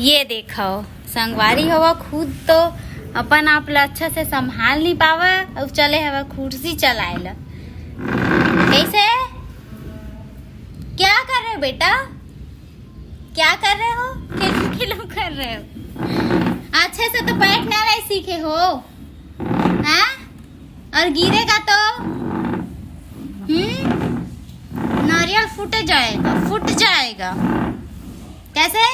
ये देखो संगवारी हवा खुद तो अपन आप ला अच्छा से संभाल नहीं पावा और चले हवा कुर्सी चलाए ला। कैसे क्या कर रहे हो बेटा, क्या कर रहे हो? खिलो कर रहे हो। अच्छे से तो बैठना नहीं सीखे हो हाँ? और गिरेगा तो नारियल फूट जाएगा। कैसे?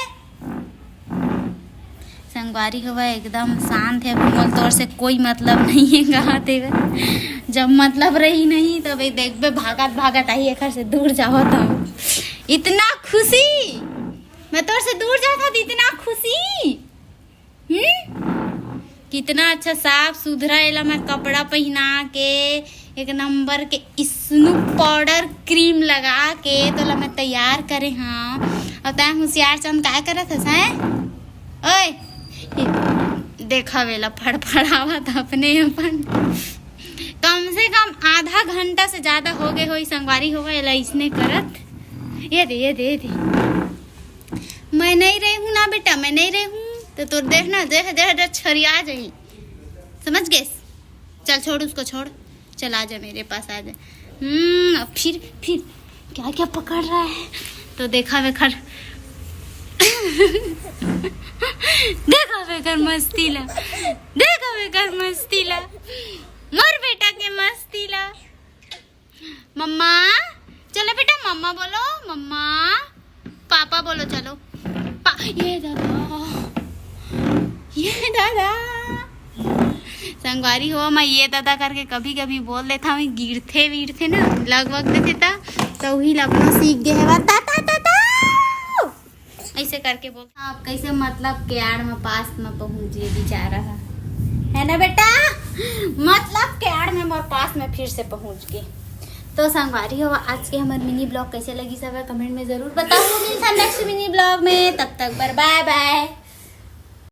संगवारी हुआ एकदम शांत है, बोल तौर से कोई मतलब नहीं है कहते हुए। जब मतलब रही नहीं तब तो देख बे भागत आई एक से दूर जाओ तो इतना खुशी मैं तौर से दूर जाता थी, इतना खुशी कितना अच्छा साफ सुथरा एला मैं कपड़ा पहना के एक नंबर के स्नूप पाउडर क्रीम लगा के तो ला मैं तैयार करे। हाँ और तैं होशियार चंद क्या करत हस हैं? ओए देखा वेला फड़फड़ावा था अपने अपन। कम से कम आधा घंटा से ज्यादा हो गए हो संगवारी होगा एला इसने करत। ये दे मैं नहीं रही हूँ ना बेटा, मैं नहीं रही हूँ तो तू देखना देख छरिया जाही, समझ गए? चल छोड़ उसको, छोड़, चल आ जा मेरे पास आ जा। फिर क्या क्या पकड़ रहा है तो देखा बेखर देखा बेकर मस्ती ला मोर बेटा के मस्ती ला। मम्मा चलो बेटा, मम्मा बोलो, मम्मा पापा बोलो, चलो ये दादा संगवारी हो। मैं ये दादा करके कभी कभी बोल देता हूँ, गिरते ना लगभग देते था तो वही लगना सीख गए है ऐसे करके बोल। आप कैसे मतलब के आड़ में पास में पहुंचे बेचारा है ना बेटा, मतलब के आड़ में मोर पास में फिर से पहुंच गए। तो संगवारी हो आज के हमारे मिनी ब्लॉग कैसे लगी सब कमेंट में जरूर बताओ। नेक्स्ट मिनी ब्लॉग में, तब तक बाय बाय।